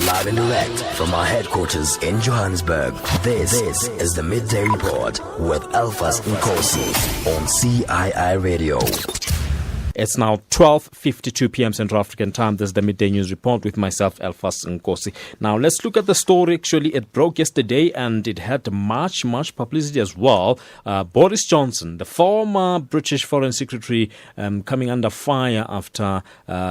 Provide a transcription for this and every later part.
Live and direct from our headquarters in Johannesburg. This is the Midday Report with Elfas Nkosi on CII Radio. It's now 12:52 p.m. Central African Time. This is the Midday News Report with myself, Elfas Nkosi. Now, let's look at the story. Actually, it broke yesterday and it had much publicity as well. Boris Johnson, the former British Foreign Secretary, coming under fire after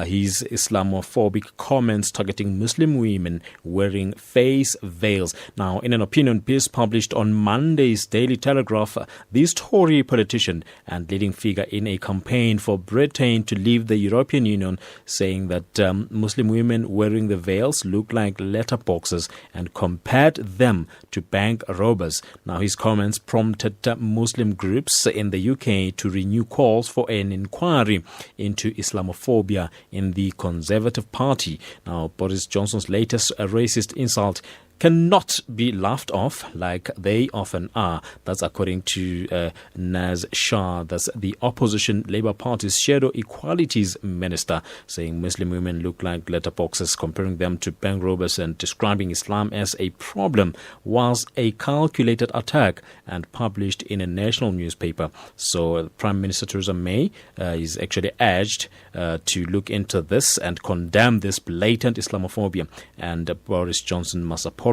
his Islamophobic comments targeting Muslim women wearing face veils. Now, in an opinion piece published on Monday's Daily Telegraph, this Tory politician and leading figure in a campaign for Britain to leave the European Union, saying that Muslim women wearing the veils look like letterboxes and compared them to bank robbers. Now, his comments prompted Muslim groups in the UK to renew calls for an inquiry into Islamophobia in the Conservative Party. Now, Boris Johnson's latest racist insult cannot be laughed off like they often are. That's according to Naz Shah, that's the opposition Labour Party's Shadow Equalities Minister, saying Muslim women look like letterboxes, comparing them to bank robbers and describing Islam as a problem was a calculated attack and published in a national newspaper. So Prime Minister Theresa May is actually urged to look into this and condemn this blatant Islamophobia, and Boris Johnson must apologize.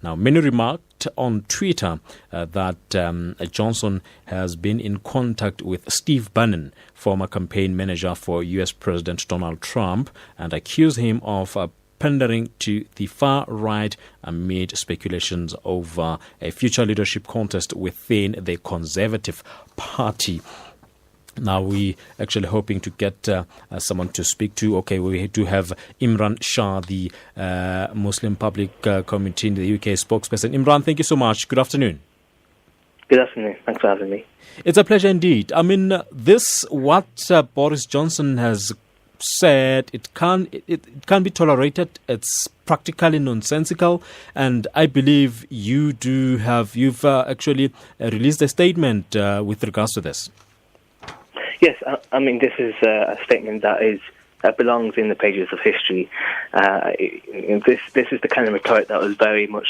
Now, many remarked on Twitter that Johnson has been in contact with Steve Bannon, former campaign manager for U.S. President Donald Trump, and accused him of pandering to the far right amid speculations over a future leadership contest within the Conservative Party. Now, we actually hoping to get someone to speak to. Okay, we do have Imran Shah, the Muslim Public Committee in the UK spokesperson. Imran, thank you so much. Good afternoon. Good afternoon. Thanks for having me. It's a pleasure indeed. I mean, what Boris Johnson has said, it can't be tolerated. It's practically nonsensical, and I believe you've actually released a statement with regards to this. Yes, I mean, this is a statement that belongs in the pages of history. This is the kind of rhetoric that was very much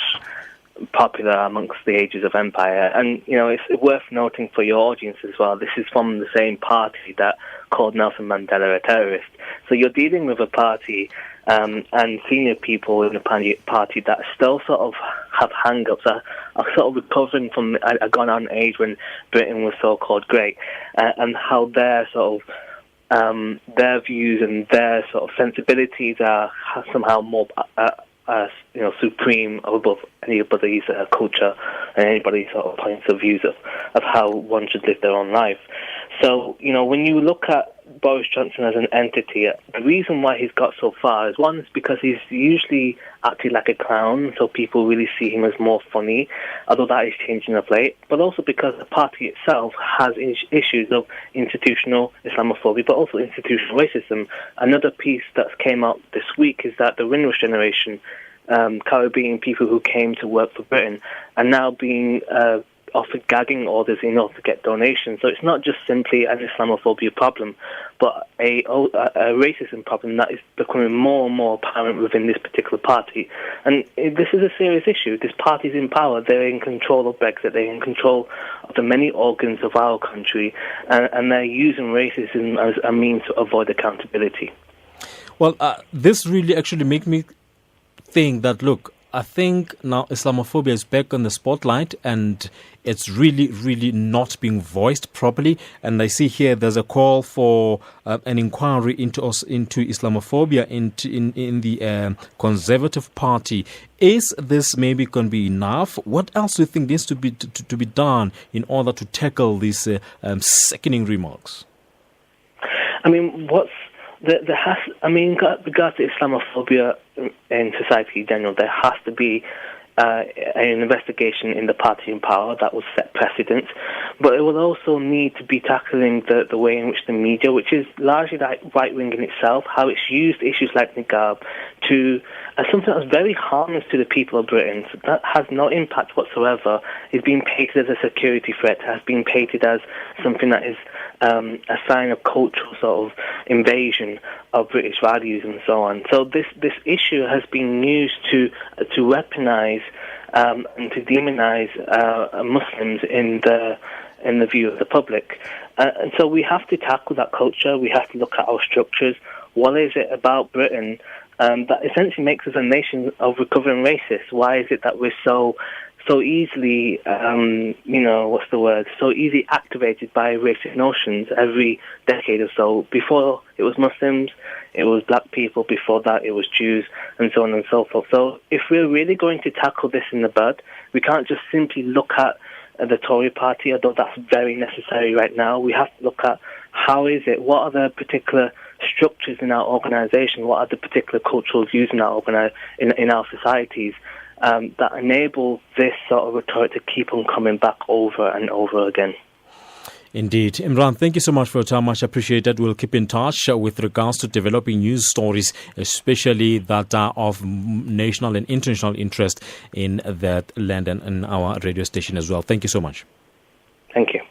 popular amongst the ages of empire. And, it's worth noting for your audience as well, this is from the same party that called Nelson Mandela a terrorist. So you're dealing with a party and senior people in the party that still sort of have hang-ups, are sort of recovering from a gone-on age when Britain was so-called great, and how their sort of their views and their sort of sensibilities are somehow more supreme above anybody's culture and anybody's sort of points of views of how one should live their own life. So, when you look at Boris Johnson as an entity, the reason why he's got so far is, one, is because he's usually acted like a clown, so people really see him as more funny, although that is changing of late, but also because the party itself has issues of institutional Islamophobia, but also institutional racism. Another piece that came out this week is that the Windrush generation, Caribbean people who came to work for Britain, are now being offered gagging orders in order to get donations. So it's not just simply an Islamophobia problem, but a racism problem that is becoming more and more apparent within this particular party. And this is a serious issue. This party's in power. They're in control of Brexit. They're in control of the many organs of our country. And they're using racism as a means to avoid accountability. Well, this really actually makes me think that, look, I think now Islamophobia is back on the spotlight and it's really not being voiced properly. And I see here there's a call for an inquiry into Islamophobia in the Conservative Party. Is this maybe going to be enough? What else do you think needs to be done in order to tackle these sickening remarks? I mean, in regards to Islamophobia in society in general, there has to be an investigation in the party in power that will set precedents, but it will also need to be tackling the way in which the media, which is largely right-wing in itself, how it's used issues like niqab as something that's very harmless to the people of Britain. So that has no impact whatsoever. It's being painted as a security threat, has been painted as something that is a sign of cultural sort of invasion of British values and so on. So this issue has been used to weaponize and to demonize Muslims in the view of the public. And so we have to tackle that culture. We have to look at our structures. What is it about Britain that essentially makes us a nation of recovering racists? Why is it that we're so easily, so easily activated by racist notions every decade or so? Before it was Muslims, it was black people. Before that, it was Jews, and so on and so forth. So if we're really going to tackle this in the bud, we can't just simply look at the Tory party, although that's very necessary right now. We have to look at what are the particular structures in our organisation, what are the particular cultural views in our societies that enable this sort of rhetoric to keep on coming back over and over again. Indeed. Imran, thank you so much for your time. Much appreciated. We'll keep in touch with regards to developing news stories, especially that are of national and international interest in that land and in our radio station as well. Thank you so much. Thank you.